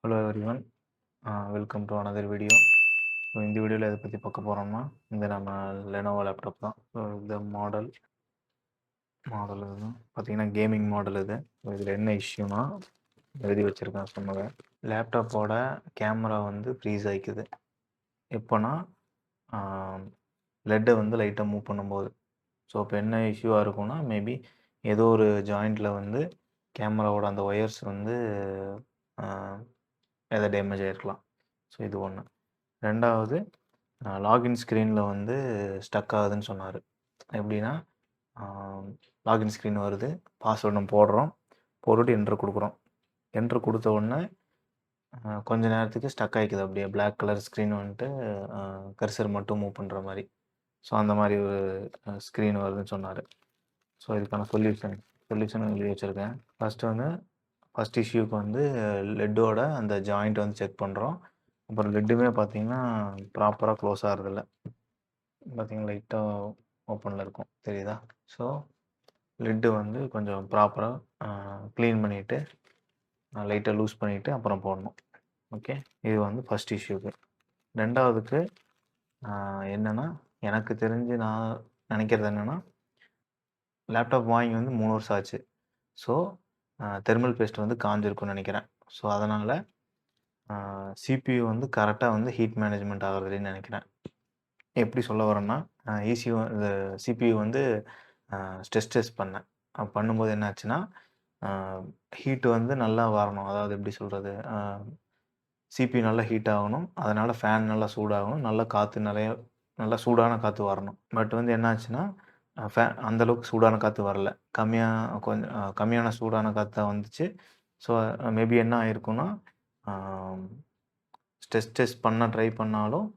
Hello everyone, welcome to another video. So இந்த வீடியோவில் எதை பற்றி பார்க்க போகிறோம்னா, இந்த நம்ம லெனோவோ லேப்டாப் தான். ஸோ இந்த மாடல் இது பார்த்தீங்கன்னா கேமிங் மாடல் இது. ஸோ இதில் என்ன இஷ்யூனா எழுதி வச்சுருக்கேன் சொன்னதை. லேப்டாப்போட கேமரா வந்து ஃப்ரீஸ் ஆகிக்குது. எப்போனா லெட்டை வந்து லைட்டாக மூவ் பண்ணும்போது. ஸோ இப்போ என்ன இஷ்யூவாக இருக்கும்னா, மேபி ஏதோ ஒரு ஜாயிண்டில் வந்து கேமராவோட அந்த ஒயர்ஸ் வந்து எதாவது டேமேஜ் ஆகிருக்கலாம். ஸோ இது ஒன்று. ரெண்டாவது, லாகின் ஸ்க்ரீனில் வந்து ஸ்டக் ஆகுதுன்னு சொன்னார். எப்படின்னா, லாகின் ஸ்க்ரீன் வருது, பாஸ்வேர்டு நம்ம போடுறோம், போட்டுட்டு என்ட்ரு கொடுக்குறோம். என்ட்ரு கொடுத்த உடனே கொஞ்ச நேரத்துக்கு ஸ்டக் ஆகிக்குது. அப்படியே பிளாக் கலர் ஸ்க்ரீன் வந்துட்டு கர்சர் மட்டும் மூவ் பண்ணுற மாதிரி. ஸோ அந்த மாதிரி ஒரு ஸ்க்ரீன் வருதுன்னு சொன்னார். ஸோ இதுக்கான சொல்யூஷன் எழுதி வச்சுருக்கேன். ஃபஸ்ட் இஷ்யூக்கு வந்து லெட்டோட அந்த ஜாயிண்ட் வந்து செக் பண்ணுறோம். அப்புறம் லெட்டுமே பார்த்தீங்கன்னா ப்ராப்பராக க்ளோஸ் ஆகிறதில்ல. பார்த்தீங்கன்னா லைட்டாக ஓப்பனில் இருக்கும், தெரியுதா? ஸோ லெட்டு வந்து கொஞ்சம் ப்ராப்பராக க்ளீன் பண்ணிவிட்டு லைட்டாக லூஸ் பண்ணிவிட்டு அப்புறம் போடணும். ஓகே, இது வந்து ஃபஸ்ட் இஷ்யூக்கு. ரெண்டாவதுக்கு என்னென்னா, எனக்கு தெரிஞ்சு நான் நினைக்கிறது என்னென்னா, லேப்டாப் வாங்கி வந்து 3 வருஷம் ஆச்சு. ஸோ தெர்மல் பேஸ்ட் வந்து காஞ்சிருக்கும்னு நினைக்கிறேன். ஸோ அதனால் சிபியு வந்து கரெக்டாக வந்து ஹீட் மேனேஜ்மெண்ட் ஆகிறதுன்னு நினைக்கிறேன். எப்படி சொல்ல வரேன்னா, இந்த சிபியு வந்து ஸ்ட்ரெஸ் டெஸ்ட் பண்ணேன். பண்ணும்போது என்ன ஆச்சுன்னா, ஹீட் வந்து நல்லா வரணும். அதாவது எப்படி சொல்கிறது, சிபியு நல்லா ஹீட் ஆகணும். அதனால் ஃபேன் நல்லா சூடாகணும். நல்லா சூடான காற்று வரணும். பட் வந்து என்ன ஆச்சுன்னா, அந்தளவுக்கு சூடான காற்று வரல. கொஞ்சம் கம்மியான சூடான காற்று தான் வந்துச்சு. ஸோ மேபி என்ன ஆயிருக்குன்னா, ஸ்ட்ரெஸ் டெஸ்ட் பண்ண ட்ரை பண்ணாலும்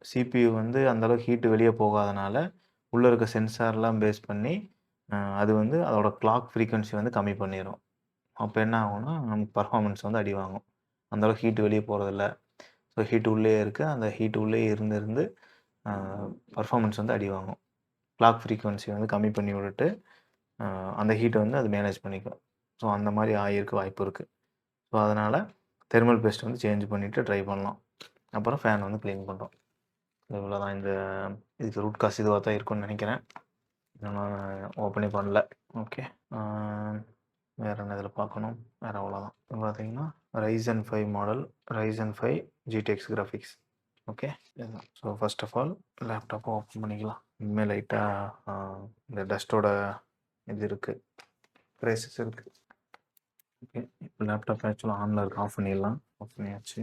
சிபியு வந்து அந்தளவுக்கு ஹீட்டு வெளியே போகாதனால, உள்ளே இருக்க சென்சார்லாம் பேஸ் பண்ணி அது வந்து அதோட கிளாக் ஃப்ரீக்வன்சி வந்து கம்மி பண்ணிடும். அப்போ என்ன ஆகும்னா, நமக்கு பர்ஃபார்மன்ஸ் வந்து அடி வாங்கும். அந்தளவுக்கு ஹீட் வெளியே போகிறதில்ல. ஸோ ஹீட் உள்ளேயே இருக்குது. அந்த ஹீட் உள்ளேயே இருந்து பர்ஃபார்மன்ஸ் வந்து அடி வாங்கும். கிளாக் ஃப்ரீக்வன்சி வந்து கம்மி பண்ணி விட்டுட்டு அந்த ஹீட்டை வந்து அது மேனேஜ் பண்ணிக்கும். ஸோ அந்த மாதிரி ஆகியிருக்க வாய்ப்பு இருக்குது. ஸோ அதனால் தெர்மல் பேஸ்ட் வந்து சேஞ்ச் பண்ணிவிட்டு ட்ரை பண்ணலாம். அப்புறம் ஃபேன் வந்து க்ளீன் பண்ணுறோம். இவ்வளோ தான். இதுக்கு ரூட் காஸ் இதுவாக தான் இருக்கும்னு நினைக்கிறேன். நான் ஓப்பனே பண்ணல. ஓகே, வேறு என்ன இதில் பார்க்கணும்? வேறு அவ்வளோதான். இப்போ பார்த்தீங்கன்னா Ryzen 5 model, Ryzen 5 GTX graphics. Okay, இதுதான். ஸோ ஃபர்ஸ்ட் ஆஃப் ஆல் லேப்டாப்பை ஓப்பன் பண்ணிக்கலாம். இனிமேல் லைட்டாக இந்த டஸ்ட்டோட இது இருக்குது, ப்ரைஸஸ் இருக்குது. ஓகே, இப்போ லேப்டாப் ஆக்சுவலாக ஆனில் இருக்குது. ஆஃப் பண்ணிடலாம். ஆஃப் பண்ணியாச்சு.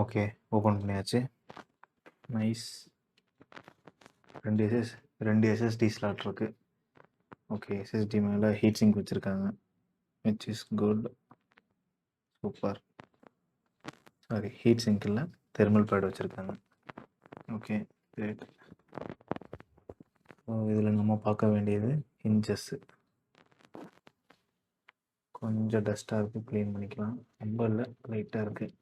ஓகே, ஓப்பன் பண்ணியாச்சு. நைஸ். 2 எஸ்எஸ்டி ஸ்லாட் இருக்குது. ஓகே, எஸ்எஸ்டி மேலே ஹீட் சிங்க் வச்சுருக்காங்க, which is good. Super. Sorry, heat sink இல்லை, தெர்மல் பேட் வச்சுருக்காங்க. Okay, great. இதில் நம்ம பார்க்க வேண்டியது ஹிஞ்சஸ்ஸு. கொஞ்சம் டஸ்ட்டாக இருக்குது, க்ளீன் பண்ணிக்கலாம். ரொம்ப இல்லை, லைட்டாக இருக்குது.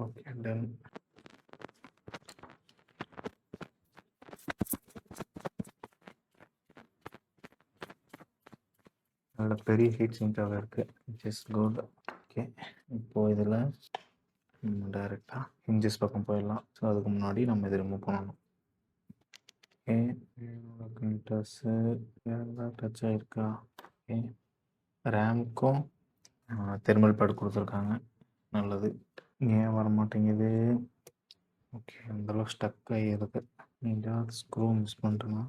Okay, done. நல்ல பெரிய ஹீட் சிங்காக இருக்குது, விச் இஸ் குட். ஓகே, இப்போது இதில் டைரெக்டாக ஹிஞ்சஸ் பக்கம் போயிடலாம். ஸோ அதுக்கு முன்னாடி நம்ம இதை ரிமூவ் பண்ணணும். ஓகே, கண்டஸு வேறு டச் ஆகிருக்கா? ஓகே, ரேமுக்கும் தெர்மல் பேட் கொடுத்துருக்காங்க, நல்லது. ஏன் வர மாட்டேங்குது? ஓகே, அந்தளவு ஸ்டக் ஆகிருக்கு. நீங்கள் ஸ்க்ரூ மிஸ் பண்ணுறேன்னா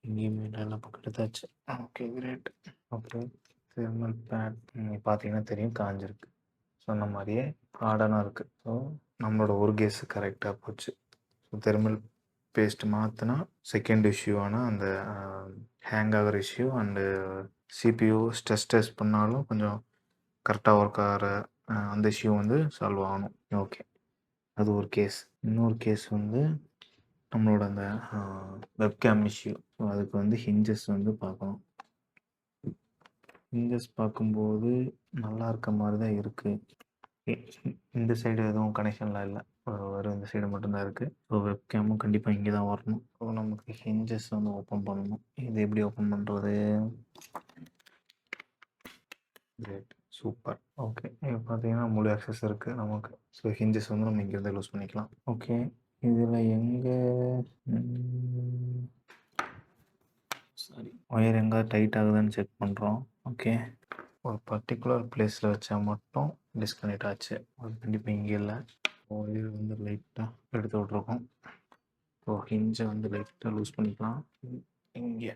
இங்கேயுமே எல்லா பக்கம் எடுத்தாச்சு. Okay, great. Okay, thermal pad பார்த்தீங்கன்னா தெரியும், காஞ்சிருக்கு. சொன்ன மாதிரியே ஹார்டனாக இருக்குது. ஸோ நம்மளோட ஒரு கேஸ் கரெக்டாக போச்சு. ஸோ தெர்மல் பேஸ்ட் மாற்றினா செகண்ட் இஷ்யூவான அந்த ஹேங் ஆகிற issue and CPU stress test பண்ணாலும் கொஞ்சம் கரெக்டாக ஒர்க் ஆகிற அந்த இஷ்யூ வந்து சால்வ் ஆகணும். ஓகே, அது ஒரு கேஸ். இன்னொரு கேஸ் வந்து நம்மளோட அந்த வெப்கேம் இஷ்யூ. ஸோ அதுக்கு வந்து ஹிஞ்சஸ் வந்து பார்க்கணும். ஹிஞ்சஸ் பார்க்கும்போது நல்லா இருக்க மாதிரி தான் இருக்குது. இந்த சைடு எதுவும் கனெக்ஷன்லாம் இல்லை, வெறும் இந்த சைடு மட்டும்தான் இருக்குது. ஸோ வெப்கேமும் கண்டிப்பாக இங்கே தான் வரணும். ஸோ நமக்கு ஹிஞ்சஸ் வந்து ஓப்பன் பண்ணணும். இது எப்படி ஓப்பன் பண்ணுறது? Great, super. ஓகே, இப்போ பார்த்தீங்கன்னா முழு ஆக்சஸ் இருக்குது நமக்கு. ஸோ ஹிஞ்சஸ் வந்து நம்ம இங்கேருந்து யூஸ் பண்ணிக்கலாம். ஓகே, இதில் எங்கே சாரி ஒயர் எங்கே டைட் ஆகுதுன்னு செக் பண்ணுறோம். ஓகே, ஒரு பர்டிகுலர் பிளேஸில் வச்சா மட்டும் டிஸ்கனெக்ட் ஆச்சு. அது கண்டிப்பாக இங்கே இல்லை. ஒயர் வந்து லைட்டாக எடுத்து விட்ருக்கோம். ஸோ ஹிஞ்சை வந்து லைட்டாக லூஸ் பண்ணிக்கலாம். இங்கே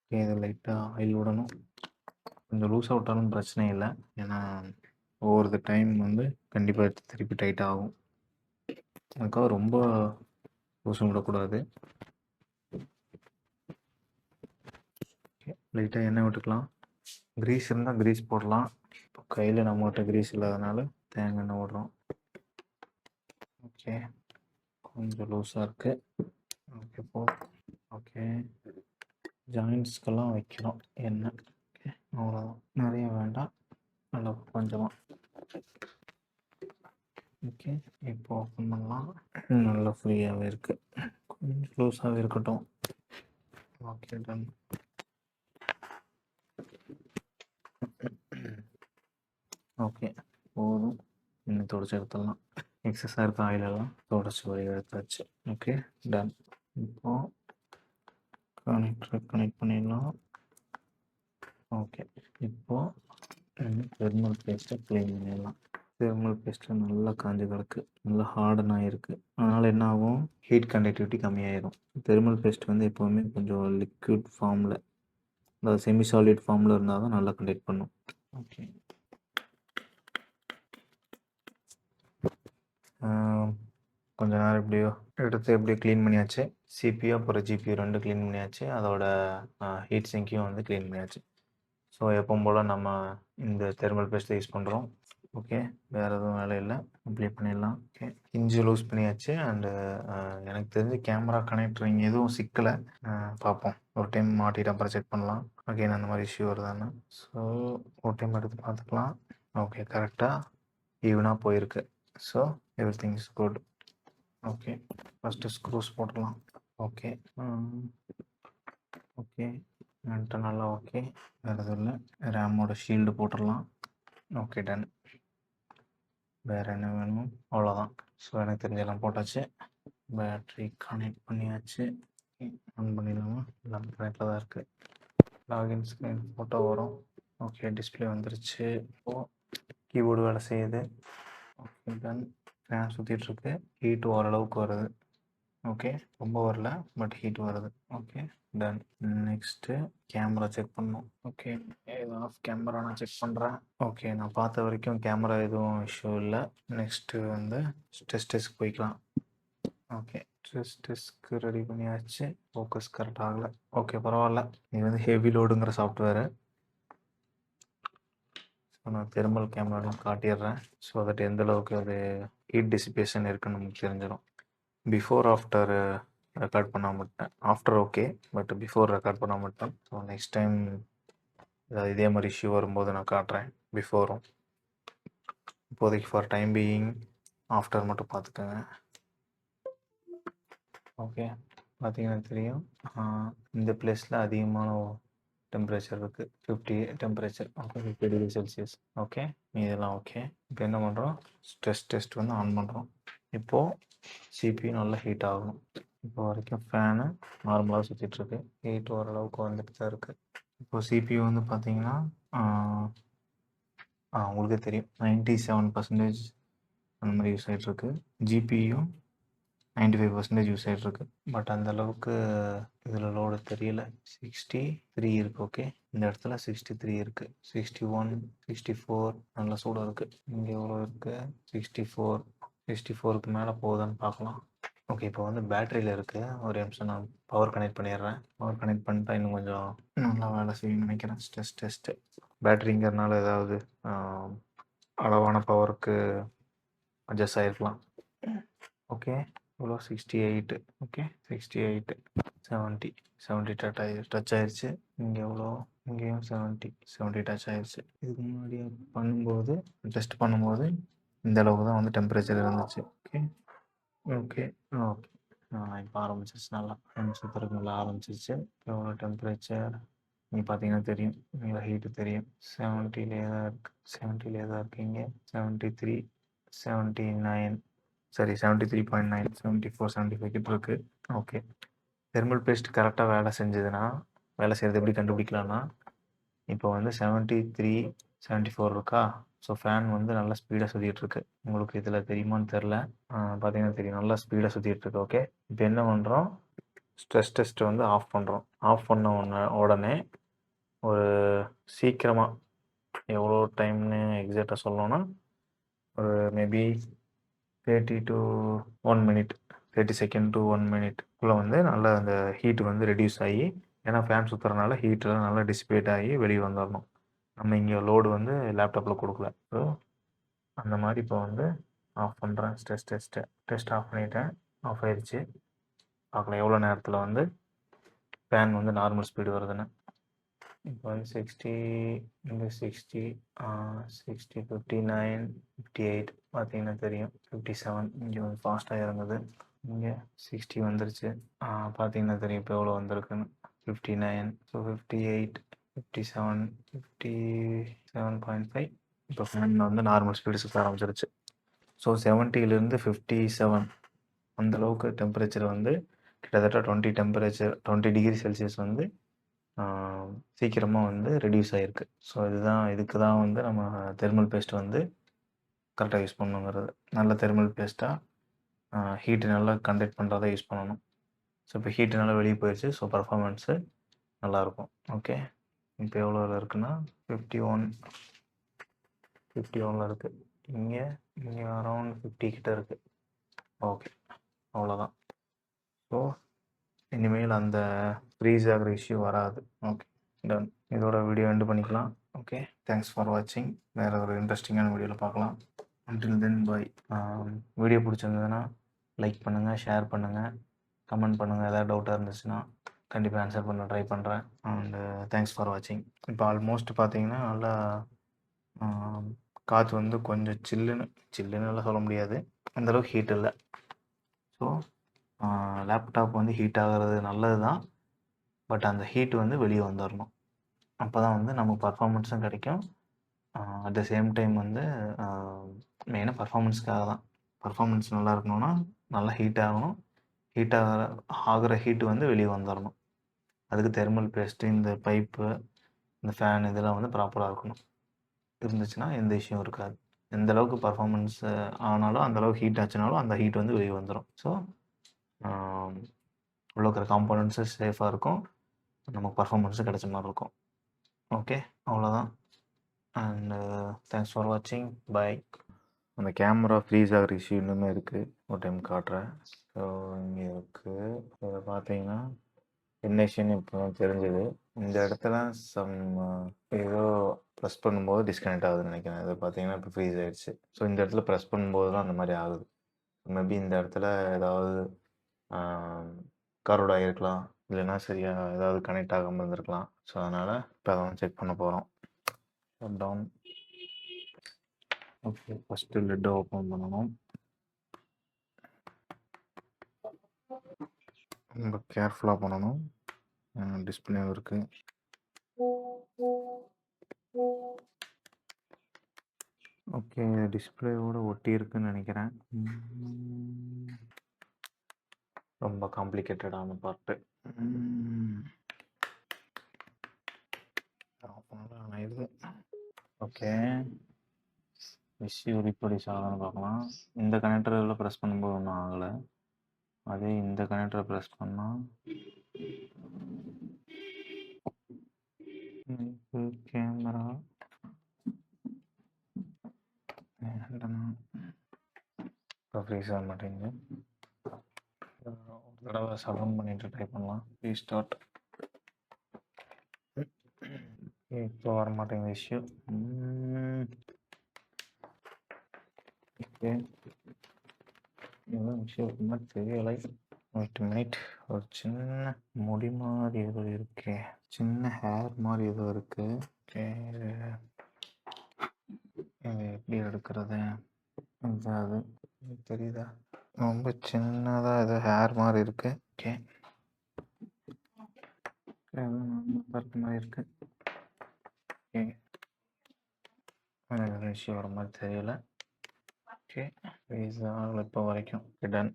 ஓகே, இதை லைட்டாக ஆயில் விடணும். கொஞ்சம் லூஸாக விட்டாலும் பிரச்சனை இல்லை, ஏன்னா ஒவ்வொரு டைம் வந்து கண்டிப்பாக திருப்பி டைட் ஆகும். அதுக்காக ரொம்ப லூஸும் விடக்கூடாது. லைட்டாக எண்ணெய் விட்டுக்கலாம். கிரீஸ் இருந்தால் கிரீஸ் போடலாம். இப்போ கையில் நம்மகிட்ட கிரீஸ் இல்லாதனால தேங்காய் எண்ணெய் விடுறோம். ஓகே, கொஞ்சம் லூஸாக இருக்குது. ஓகே போ. ஓகே, ஜாயின்ட்ஸ்க்கெல்லாம் வைக்கிறோம் எண்ணெய். ஓகே, அவ்வளோதான், நிறைய வேண்டாம், நல்லா கொஞ்சமாக. ஓகே, இப்போ ஓப்பன் பண்ணலாம். நல்லா ஃப்ரீயாகவே இருக்குது, கொஞ்சம் லூஸாகவே இருக்கட்டும். Okay, ton. ஓகே, போதும். இன்னும் தொடச்சி எடுத்துடலாம். எக்ஸஸாக இருக்க ஆயிலெல்லாம் தொடச்சி வழி எடுத்தாச்சு. Okay, done. இப்போது கனெக்ட் பண்ணிடலாம். ஓகே, இப்போது தெர்மல் பேஸ்ட்டை க்ளீன் பண்ணிடலாம். தெர்மல் பேஸ்ட்டு நல்லா காஞ்சி கிடக்கு, நல்லா ஹார்டன் ஆகிருக்கு. அதனால் என்ன ஆகும், ஹீட் கண்டக்டிவிட்டி கம்மியாயிடும். தெர்மல் பேஸ்ட் வந்து எப்போவுமே கொஞ்சம் லிக்விட் ஃபார்மில், அதாவது செமி சாலிட் ஃபார்மில் இருந்தால் தான் நல்லா கண்டக்ட் பண்ணும். ஓகே, கொஞ்ச நேரம் எப்படியோ எடுத்து எப்படியோ க்ளீன் பண்ணியாச்சு. சிபியு அப்புறம் ஜிபியு 2 க்ளீன் பண்ணியாச்சு. அதோட ஹீட் சிங்கையும் வந்து க்ளீன் பண்ணியாச்சு. ஸோ எப்பவும் போல் நம்ம இந்த தெர்மல் பேஸ்ட்டை யூஸ் பண்ணுறோம். ஓகே, வேறு எதுவும் வேலை இல்லை, அப்ளை பண்ணிடலாம். ஓகே, இன்ஜி லூஸ் பண்ணியாச்சு. அண்டு எனக்கு தெரிஞ்சு கேமரா கனெக்டர் இங்கே எதுவும் சிக்கலை, பார்ப்போம். ஒரு டைம் மாட்டிட்டு அப்புறம் செக் பண்ணலாம். அகைன் அந்த மாதிரி இஷ்யூ வருதான்னு. ஸோ ஒரு டைம் எடுத்து பார்த்துக்கலாம். ஓகே, கரெக்டாக ஈவனாக போயிருக்கு. So every thing is good. Okay, first screws போட்டுடலாம். ஓகே, ஓகே, என்கிட்ட நல்லா ஓகே, வேறு எதுவும் இல்லை. ரேமோட ஷீல்டு போட்டுடலாம். Okay, done. வேறு என்ன வேணும்? அவ்வளோதான். ஸோ எனக்கு தெரிஞ்செல்லாம் போட்டாச்சு. பேட்ரி கனெக்ட் பண்ணியாச்சு. ஆன் பண்ணிடலாமா? எல்லாம் கனெக்டில் தான் இருக்குது. லாகின் ஸ்க்ரீன் ஃபோட்டோ வரும். ஓகே, டிஸ்பிளே வந்துருச்சு. இப்போது கீபோர்டு வேலை செய்யுது. Okay, done. ஃபேன் சுற்றிட்டுருக்கு. ஹீட் ஓரளவுக்கு வருது. ஓகே, ரொம்ப வரல, பட் ஹீட் வருது. Okay, done. Next camera check பண்ணணும். ஓகே, எதுவும் ஆஃப் கேமரா நான் செக் பண்ணுறேன். ஓகே, நான் பார்த்த வரைக்கும் கேமரா எதுவும் இஷ்யூ இல்லை. நெக்ஸ்ட்டு வந்து ஸ்ட்ரெஸ் டெஸ்ட் போய்க்கலாம். ஓகே, ஸ்ட்ரெஸ் டெஸ்ட்க்கு ரெடி பண்ணியாச்சு. ஃபோக்கஸ் கரெக்ட் ஆகலை. ஓகே, பரவாயில்ல. இது வந்து ஹெவி லோடுங்கிற சாஃப்ட்வேரு. ஸோ நான் தெர்மல் கேமராலாம் காட்டிடுறேன். ஸோ தட் எந்தளவுக்கு அது ஹீட் டிசிபேஷன் இருக்குன்னு நமக்கு தெரிஞ்சிடும். பிஃபோர் ஆஃப்டர் ரெக்கார்ட் பண்ண மாட்டேன். After okay, but before record பண்ண மாட்டேன். ஸோ நெக்ஸ்ட் டைம் ஏதாவது இதே மாதிரி இஷ்யூ வரும்போது நான் காட்டுறேன் பிஃபோரும். இப்போதைக்கு ஃபார் டைம் பீயிங் ஆஃப்டர் மட்டும் பார்த்துக்கோங்க. ஓகே, பார்த்தீங்கன்னா தெரியும், இந்த பிளேஸில் அதிகமான டெம்பரேச்சர் இருக்குது. 50 temperature. Okay, 50 degree Celsius. Okay, இதெல்லாம் ஓகே. இப்போ என்ன பண்ணுறோம், ஸ்ட்ரெஸ் டெஸ்ட் வந்து ஆன் பண்ணுறோம். இப்போது சிபியு நல்லா ஹீட் ஆகணும். இப்போ வரைக்கும் ஃபேனு நார்மலாக சுற்றிட்டுருக்கு. ஹீட் ஓரளவுக்கு வந்துட்டு தான் இருக்குது. இப்போது சிபியு வந்து பார்த்தீங்கன்னா உங்களுக்கே தெரியும் 97% அந்த மாதிரி யூஸ் ஆகிட்ருக்கு. ஜிபியும் 95% யூஸ் ஆகிட்ருக்கு. பட் அந்தளவுக்கு இதில் லோடு தெரியல. 63 இருக்குது. ஓகே, இந்த இடத்துல 63 இருக்குது. 61, 64 நல்ல சூடாக இருக்குது. இங்கே எவ்வளோ இருக்குது? 64. 64க்கு மேலே போகுதான்னு பார்க்கலாம். ஓகே, இப்போ வந்து பேட்டரியில் இருக்குது. ஒரு நிமிஷம் நான் பவர் கனெக்ட் பண்ணிடுறேன். பவர் கனெக்ட் பண்ணிட்டா இன்னும் கொஞ்சம் நல்லா வேலை செய்யணும்னு நினைக்கிறேன். ஸ்ட்ரெஸ் டெஸ்ட்டு பேட்டரிங்கிறதுனால ஏதாவது அளவான பவருக்கு அட்ஜஸ்ட் ஆகிருக்கலாம். ஓகே, எவ்வளோ 68. ஓகே 68 70 70 டச் ஆயிடுச்சு. இங்கே எவ்வளோ, இங்கேயும் 70 டச் ஆயிடுச்சு. இதுக்கு முன்னாடி பண்ணும்போது டெஸ்ட் பண்ணும்போது இந்த அளவுக்கு தான் வந்து டெம்பரேச்சர் இருந்துச்சு. ஓகே ஓகே ஓகே இப்போ ஆரம்பிச்சிருச்சு. நல்லா சுற்றுறதுக்கு நல்லா ஆரம்பிச்சிருச்சு. எவ்வளோ டெம்பரேச்சர் நீங்கள் பார்த்தீங்கன்னா தெரியும், நல்லா ஹீட்டு தெரியும். 70லே தான் இருக்குது, 70லே தான் இருக்கீங்க. 73 79 சரி 73.9 74 75 கிட்ட இருக்குது. ஓகே தெர்மல் பேஸ்ட் கரெக்டாக வேலை செஞ்சதுன்னா, வேலை செய்கிறது எப்படி கண்டுபிடிக்கலாம்னா, இப்போ வந்து 73 74 இருக்கா. ஸோ ஃபேன் வந்து நல்லா ஸ்பீடாக சுற்றிட்டுருக்கு. உங்களுக்கு இதில் தெரியுமான்னு தெரில, பார்த்தீங்கன்னா தெரியும், நல்லா ஸ்பீடாக சுற்றிட்டுருக்கு. ஓகே இப்போ என்ன பண்ணுறோம், ஸ்ட்ரெஸ் டெஸ்ட்டை வந்து ஆஃப் பண்ணுறோம். ஆஃப் பண்ண உடனே ஒரு சீக்கிரமாக எவ்வளோ டைம்னு எக்ஸாக்டாக சொல்லணும்னா, ஒரு maybe 30 to 1 minute 30 second to 1 மினிட்குள்ளே வந்து நல்லா அந்த ஹீட் வந்து ரெடியூஸ் ஆகி, ஏன்னா ஃபேன் சுற்றுறதுனால ஹீட்டெலாம் நல்லா டிசிபேட் ஆகி வெளியே வந்துடணும். நம்ம இங்கே லோடு வந்து லேப்டாப்பில் கொடுக்கல. ஸோ அந்த மாதிரி இப்போ வந்து ஆஃப் பண்ணுறேன். டெஸ்ட் ஆஃப் பண்ணிட்டேன். ஆஃப் ஆயிடுச்சு. பார்க்கலாம் எவ்வளோ நேரத்தில் வந்து ஃபேன் வந்து நார்மல் ஸ்பீடு வருதுன்னு. இப்போ வந்து 60 இங்கே 60 60 59 58 பார்த்தீங்கன்னா தெரியும். 57 இங்கே வந்து ஃபாஸ்ட்டாக இறங்குது. இங்கே 60 வந்துருச்சு. பார்த்தீங்கன்னா தெரியும் இப்போ எவ்வளோ வந்திருக்குன்னு. 59 ஸோ 58 57 57.5 இப்போ ஃபேன் வந்து நார்மல் ஸ்பீடு சுற்ற ஆரம்பிச்சிருச்சு. ஸோ 70லேருந்து 57 அந்தளவுக்கு டெம்பரேச்சர் வந்து கிட்டத்தட்ட 20 டிகிரி செல்சியஸ் வந்து சீக்கிரமாக வந்து ரெடியூஸ் ஆகிருக்கு. ஸோ இதுக்கு தான் வந்து நம்ம தெர்மல் பேஸ்ட் வந்து கரெக்டாக யூஸ் பண்ணணுங்கிறது. நல்ல தெர்மல் பேஸ்ட்டாக ஹீட்டு நல்லா கண்டக்ட் பண்ணுறதை யூஸ் பண்ணணும். ஸோ இப்போ ஹீட்டு நல்லா வெளியே போயிடுச்சு. ஸோ பர்ஃபார்மன்ஸு நல்லாயிருக்கும். ஓகே இப்போ எவ்வளோவில் இருக்குன்னா 51 இருக்குது. இங்கே அரௌண்ட் 50 கிட்ட இருக்குது. ஓகே அவ்வளோதான். ஸோ இனிமேல் அந்த ஃப்ரீஸ் ஆகிற இஷ்யூ வராது. Okay done. இதோட வீடியோ எண்டு பண்ணிக்கலாம். ஓகே தேங்க்ஸ் ஃபார் வாட்சிங். வேறு ஒரு இன்ட்ரெஸ்டிங்கான வீடியோவில் பார்க்கலாம். Until then bye. வீடியோ பிடிச்சிருந்ததுன்னா லைக் பண்ணுங்கள், ஷேர் பண்ணுங்கள், கமெண்ட் பண்ணுங்கள். ஏதாவது டவுட்டாக இருந்துச்சுன்னா கண்டிப்பாக ஆன்சர் பண்ண ட்ரை பண்ணுறேன். அண்டு தேங்க்ஸ் ஃபார் வாட்சிங். இப்போ ஆல்மோஸ்ட் பார்த்தீங்கன்னா நல்லா காற்று வந்து கொஞ்சம் சில்லுன்னு சொல்ல முடியாது, அந்தளவுக்கு ஹீட் இல்லை. ஸோ லேப்டாப் வந்து ஹீட் ஆகிறது நல்லது தான். பட் அந்த ஹீட் வந்து வெளியே வந்துடணும். அப்போ தான் வந்து நமக்கு பர்ஃபார்மன்ஸும் கிடைக்கும். அட் த சேம் டைம் வந்து மெயினாக பர்ஃபார்மன்ஸ்க்காக தான். பர்ஃபார்மன்ஸ் நல்லா இருக்கணும்னா நல்லா ஹீட் ஆகணும். ஆகிற ஹீட்டு வந்து வெளியே வந்துடணும். அதுக்கு தெர்மல் பேஸ்ட்டு, இந்த பைப்பு, இந்த ஃபேன் இதெல்லாம் வந்து ப்ராப்பராக இருக்கணும். இருந்துச்சுன்னா எந்த இஷ்யூவும் இருக்காது. எந்த அளவுக்கு பர்ஃபார்மன்ஸ் ஆனாலும் அந்தளவுக்கு ஹீட் ஆச்சுனாலும் அந்த ஹீட் வந்து வெளியே வந்துடும். ஸோ உள்ள இருக்கிற காம்போனன்ட்ஸு சேஃபாக இருக்கும், நமக்கு பர்ஃபார்மன்ஸும் கிடைச்ச மாதிரி இருக்கும். ஓகே அவ்வளோதான். அண்டு தேங்க்ஸ் ஃபார் வாட்சிங். பை. அந்த கேமரா ஃப்ரீஸ் ஆகிற இஷ்யூ இன்னுமே இருக்குது. ஒரு டைம் காட்டுறேன். ஸோ இங்கே இருக்குது. இதில் பார்த்தீங்கன்னா என்ன இஷ்யூன்னு இப்போ தான் தெரிஞ்சது. இந்த இடத்துல ஏதோ ப்ரெஸ் பண்ணும்போது டிஸ்கனெக்ட் ஆகுதுன்னு நினைக்கிறேன். இது பார்த்தீங்கன்னா இப்போ ஃப்ரீஸ் ஆகிடுச்சு. ஸோ இந்த இடத்துல ப்ரெஸ் பண்ணும்போது தான் அந்த மாதிரி ஆகுது. மேபி இந்த இடத்துல ஏதாவது கரோட் ஆகிருக்கலாம், இல்லைன்னா சரியாக ஏதாவது கனெக்ட் ஆகாமல் இருந்திருக்கலாம். ஸோ அதனால் இப்போ அதை வந்து செக் பண்ண போகிறோம். டவுன். ஓகே ஃபஸ்ட்டு லிட்டை ஓப்பன் பண்ணணும். ரொம்ப கேர்ஃபுல்லாக பண்ணணும். டிஸ்பிளே இருக்குது. ஓகே டிஸ்பிளேவோட ஒட்டி இருக்குன்னு நினைக்கிறேன். ரொம்ப காம்ப்ளிகேட்டடான பார்ட்டு. இது ஓகே இஷ்யூ ரீப்ரொடியூஸ் ஆகலான்னு பார்க்கலாம். இந்த கனெக்டரில் ப்ரெஸ் பண்ணும்போது ஒன்றும் ஆகலை. அதே இந்த கனெக்டரை ப்ரெஸ் பண்ணால் கேமரா இப்போ ஃப்ரீஸ் ஆக மாட்டேங்குது. ஒரு தடவை சடன் பண்ணிட்டு ட்ரை பண்ணலாம். ரீஸ்டார்ட். இப்போ வர மாட்டேங்குது இஷ்யூ. ஓகே எதுவும் விஷயம் இருக்க மாதிரி தெரியலை. Wait minute. ஒரு சின்ன முடி மாதிரி ஏதோ இருக்கே, சின்ன ஹேர் மாதிரி ஏதோ இருக்கு. ஓகே, இது எப்படி எடுக்கிறது? அது தெரியுதா? ரொம்ப சின்னதாக ஏதோ ஹேர் மாதிரி இருக்கு. ஓகே, பார்க்க மாதிரி இருக்கு. ஓகே, விஷயம் வர மாதிரி தெரியல. ஓகே, ஆகலை இப்போ வரைக்கும். டன்.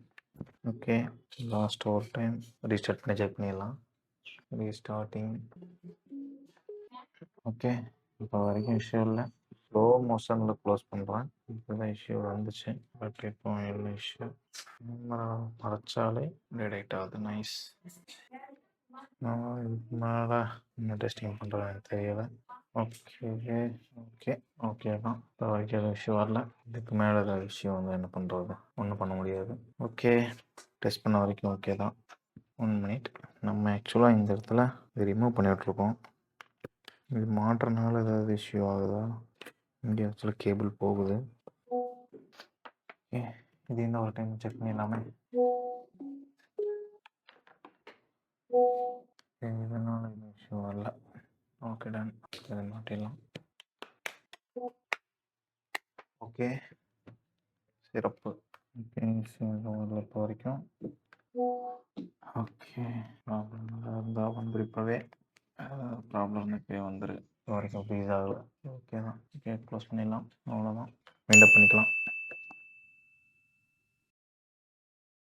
ஓகே, லாஸ்ட் ஒரு டைம் ரீஸ்டார்ட் பண்ணி செக் பண்ணிடலாம். ரீஸ்டார்டிங். ஓகே, இப்போ வரைக்கும் இஷ்யூ இல்லை. ஸ்லோ மோஷனில் க்ளோஸ் பண்ணுறேன். இப்போ தான் இஷ்யூ வந்துச்சு. பட் இப்போ இல்லை இஷ்யூ. மறைச்சாலே டிடெக்ட் ஆகுது. நைஸ். நான் இதுக்கு மேலே இன்னும் டெஸ்டிங் பண்ணுறேன்னு தெரியலை. ஓகே ஓகே ஓகே தான். இப்போ வரைக்கும் எதுவும் இஷ்யூ வரல. இதுக்கு மேலே ஏதாவது இஷ்யூ வந்து என்ன பண்ணுறது? ஒன்றும் பண்ண முடியாது. ஓகே, டெஸ்ட் பண்ண வரைக்கும் ஓகே தான். 1 மினிட். நம்ம ஆக்சுவலாக இந்த இடத்துல இது ரிமூவ் பண்ணிகிட்ருக்கோம். இது மாட்டுறதுனால ஏதாவது இஷ்யூ ஆகுதா? இங்கே ஆக்சுவலாக கேபிள் போகுது. ஓகே, இது இன்னும் ஒரு டைம் செக் பண்ணிடலாமே. இதனால எதுவும் இஷ்யூ வரல. Okay, done. இதை மாட்டிடலாம். ஓகே, சிறப்பு. ஓகே, இப்போ வரைக்கும் ஓகே. ப்ராப்ளம் இருந்தால் வந்து இப்போவே ப்ராப்ளம் இப்போயே வந்துரு. இது வரைக்கும் ப்ளீஸ் ஆகலை. ஓகே தான். ஓகே, க்ளோஸ் பண்ணிடலாம். அவ்வளோதான். மைண்டப் பண்ணிக்கலாம்.